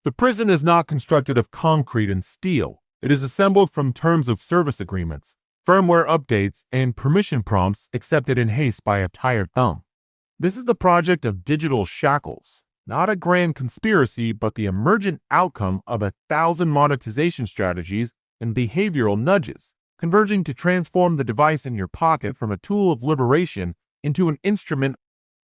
The prison is not constructed of concrete and steel. It is assembled from terms of service agreements, firmware updates, and permission prompts accepted in haste by a tired thumb. This is the project of digital shackles, not a grand conspiracy, but the emergent outcome of 1,000 monetization strategies and behavioral nudges, converging to transform the device in your pocket from a tool of liberation into an instrument.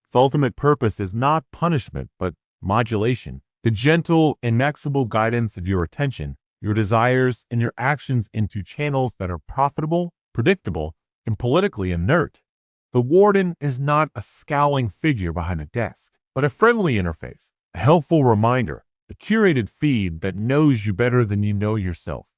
Its ultimate purpose is not punishment, but modulation, the gentle, inexorable guidance of your attention, your desires, and your actions into channels that are profitable, predictable, and politically inert. The warden is not a scowling figure behind a desk, but a friendly interface, a helpful reminder, a curated feed that knows you better than you know yourself.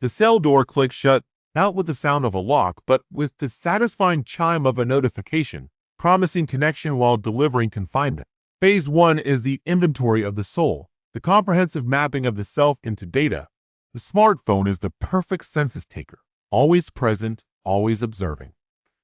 The cell door clicks shut, not with the sound of a lock, but with the satisfying chime of a notification, promising connection while delivering confinement. Phase 1 is the inventory of the soul, the comprehensive mapping of the self into data. The smartphone is the perfect census taker, always present, always observing.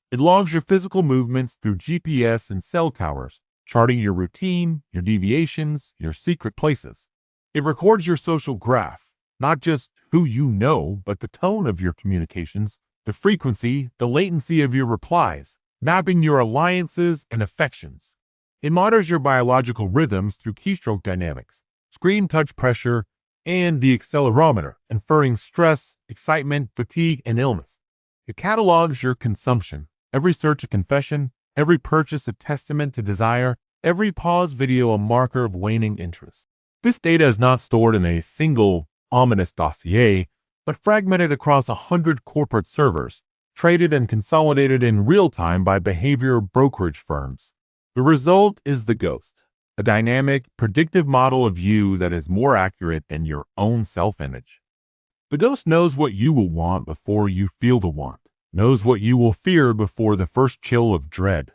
It logs your physical movements through GPS and cell towers, charting your routine, your deviations, your secret places. It records your social graph, not just who you know, but the tone of your communications, the frequency, the latency of your replies, mapping your alliances and affections. It monitors your biological rhythms through keystroke dynamics, screen touch pressure, and the accelerometer, inferring stress, excitement, fatigue, and illness. It catalogs your consumption, every search a confession, every purchase a testament to desire, every pause video a marker of waning interest. This data is not stored in a single ominous dossier, but fragmented across 100 corporate servers, traded and consolidated in real time by behavior brokerage firms. The result is the ghost, a dynamic, predictive model of you that is more accurate than your own self-image. The ghost knows what you will want before you feel the want, knows what you will fear before the first chill of dread.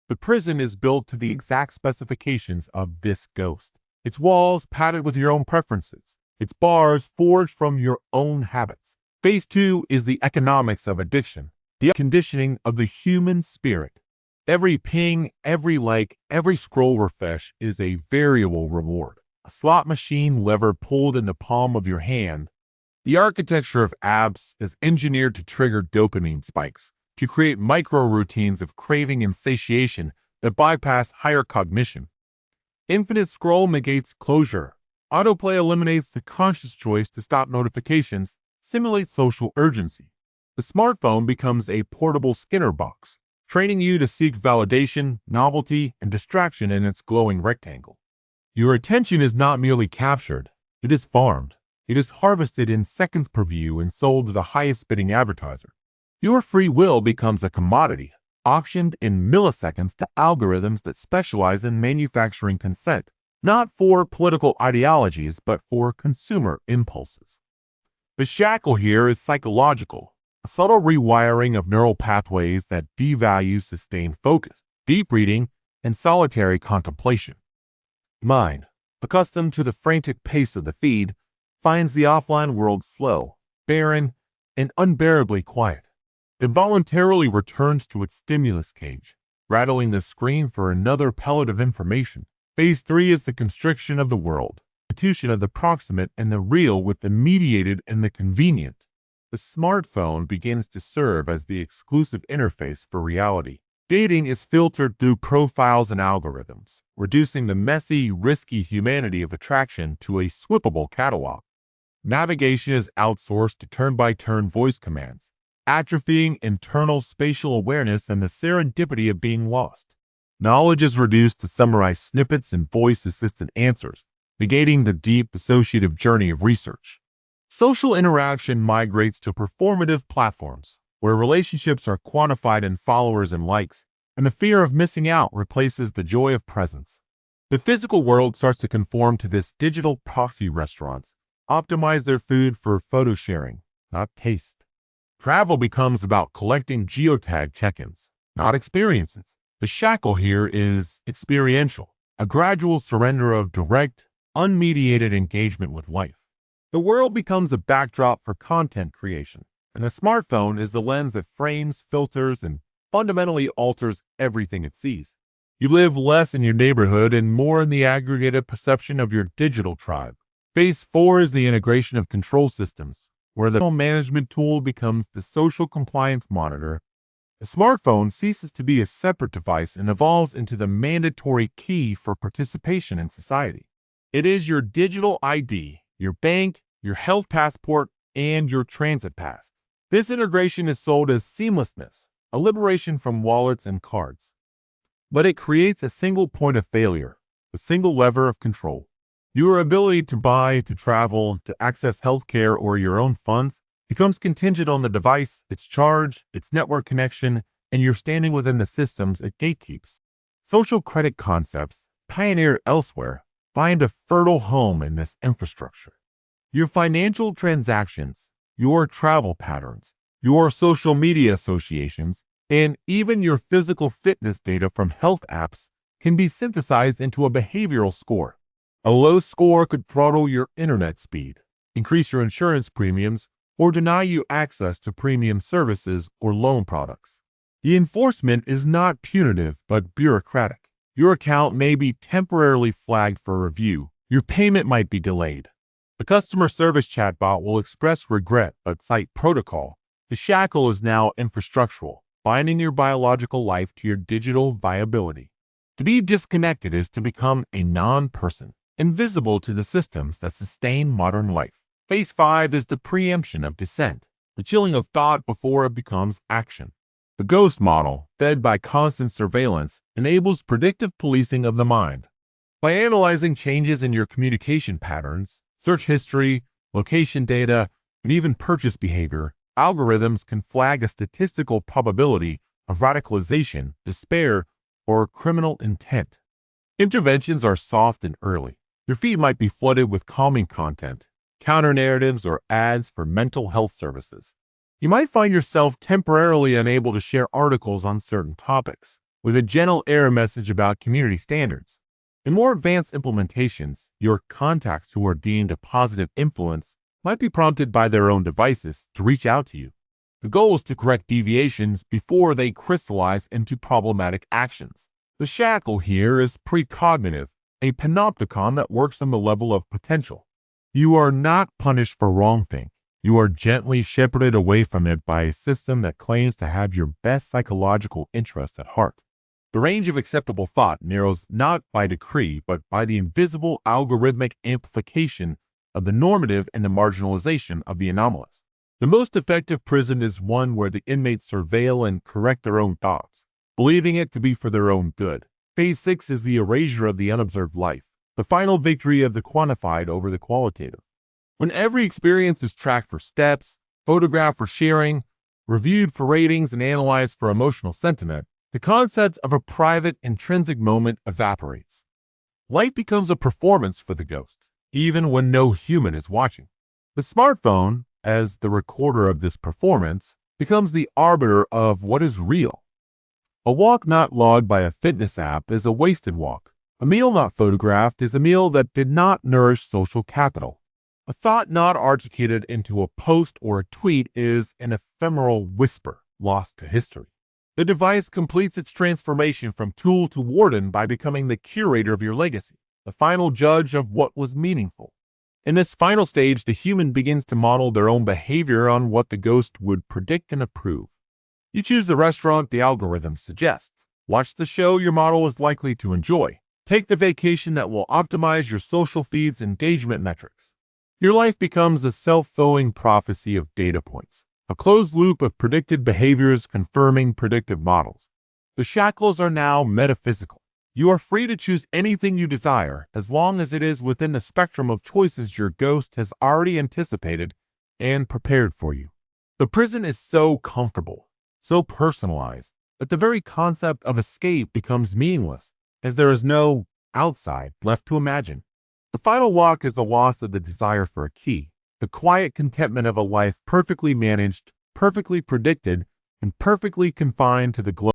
The prison is built to the exact specifications of this ghost, its walls padded with your own preferences, its bars forged from your own habits. Phase 2 is the economics of addiction, the conditioning of the human spirit. Every ping, every like, every scroll refresh is a variable reward, a slot machine lever pulled in the palm of your hand. The architecture of apps is engineered to trigger dopamine spikes, to create micro-routines of craving and satiation that bypass higher cognition. Infinite scroll negates closure. Autoplay eliminates the conscious choice to stop notifications, simulates social urgency. The smartphone becomes a portable Skinner box, training you to seek validation, novelty, and distraction in its glowing rectangle. Your attention is not merely captured, it is farmed. It is harvested in seconds per view and sold to the highest bidding advertiser. Your free will becomes a commodity, auctioned in milliseconds to algorithms that specialize in manufacturing consent, not for political ideologies, but for consumer impulses. The shackle here is psychological, a subtle rewiring of neural pathways that devalue sustained focus, deep reading, and solitary contemplation. Mind, accustomed to the frantic pace of the feed, finds the offline world slow, barren, and unbearably quiet. It voluntarily returns to its stimulus cage, rattling the screen for another pellet of information. Phase 3 is the constriction of the world, substitution of the proximate and the real with the mediated and the convenient. The smartphone begins to serve as the exclusive interface for reality. Dating is filtered through profiles and algorithms, reducing the messy, risky humanity of attraction to a swippable catalog. Navigation is outsourced to turn-by-turn voice commands, atrophying internal spatial awareness and the serendipity of being lost. Knowledge is reduced to summarize snippets and voice-assisted answers, negating the deep associative journey of research. Social interaction migrates to performative platforms, where relationships are quantified in followers and likes, and the fear of missing out replaces the joy of presence. The physical world starts to conform to this digital proxy. Restaurants optimize their food for photo sharing, not taste. Travel becomes about collecting geotag check-ins, not experiences. The shackle here is experiential, a gradual surrender of direct, unmediated engagement with life. The world becomes a backdrop for content creation, and the smartphone is the lens that frames, filters, and fundamentally alters everything it sees. You live less in your neighborhood and more in the aggregated perception of your digital tribe. Phase 4 is the integration of control systems, where the management tool becomes the social compliance monitor. The smartphone ceases to be a separate device and evolves into the mandatory key for participation in society. It is your digital ID, your bank, your health passport, and your transit pass. This integration is sold as seamlessness, a liberation from wallets and cards. But it creates a single point of failure, a single lever of control. Your ability to buy, to travel, to access healthcare or your own funds becomes contingent on the device, its charge, its network connection, and your standing within the systems it gatekeeps. Social credit concepts, pioneered elsewhere, find a fertile home in this infrastructure. Your financial transactions, your travel patterns, your social media associations, and even your physical fitness data from health apps can be synthesized into a behavioral score. A low score could throttle your internet speed, increase your insurance premiums, or deny you access to premium services or loan products. The enforcement is not punitive but bureaucratic. Your account may be temporarily flagged for review. Your payment might be delayed. A customer service chatbot will express regret but cite protocol. The shackle is now infrastructural, binding your biological life to your digital viability. To be disconnected is to become a non-person, invisible to the systems that sustain modern life. Phase 5 is the preemption of dissent, the chilling of thought before it becomes action. The ghost model, fed by constant surveillance, enables predictive policing of the mind. By analyzing changes in your communication patterns, search history, location data, and even purchase behavior, algorithms can flag a statistical probability of radicalization, despair, or criminal intent. Interventions are soft and early. Your feed might be flooded with calming content, counter-narratives, or ads for mental health services. You might find yourself temporarily unable to share articles on certain topics, with a gentle error message about community standards. In more advanced implementations, your contacts who are deemed a positive influence might be prompted by their own devices to reach out to you. The goal is to correct deviations before they crystallize into problematic actions. The shackle here is precognitive, a panopticon that works on the level of potential. You are not punished for wrongthink. You are gently shepherded away from it by a system that claims to have your best psychological interests at heart. The range of acceptable thought narrows not by decree, but by the invisible algorithmic amplification of the normative and the marginalization of the anomalous. The most effective prison is one where the inmates surveil and correct their own thoughts, believing it to be for their own good. Phase 6 is the erasure of the unobserved life, the final victory of the quantified over the qualitative. When every experience is tracked for steps, photographed for sharing, reviewed for ratings, and analyzed for emotional sentiment, the concept of a private, intrinsic moment evaporates. Life becomes a performance for the ghost, even when no human is watching. The smartphone, as the recorder of this performance, becomes the arbiter of what is real. A walk not logged by a fitness app is a wasted walk. A meal not photographed is a meal that did not nourish social capital. A thought not articulated into a post or a tweet is an ephemeral whisper lost to history. The device completes its transformation from tool to warden by becoming the curator of your legacy, the final judge of what was meaningful. In this final stage, the human begins to model their own behavior on what the ghost would predict and approve. You choose the restaurant the algorithm suggests. Watch the show your model is likely to enjoy. Take the vacation that will optimize your social feed's engagement metrics. Your life becomes a self-fulfilling prophecy of data points, a closed loop of predicted behaviors confirming predictive models. The shackles are now metaphysical. You are free to choose anything you desire as long as it is within the spectrum of choices your ghost has already anticipated and prepared for you. The prison is so comfortable, so personalized, that the very concept of escape becomes meaningless, as there is no outside left to imagine. The final walk is the loss of the desire for a key, the quiet contentment of a life perfectly managed, perfectly predicted, and perfectly confined to the globe.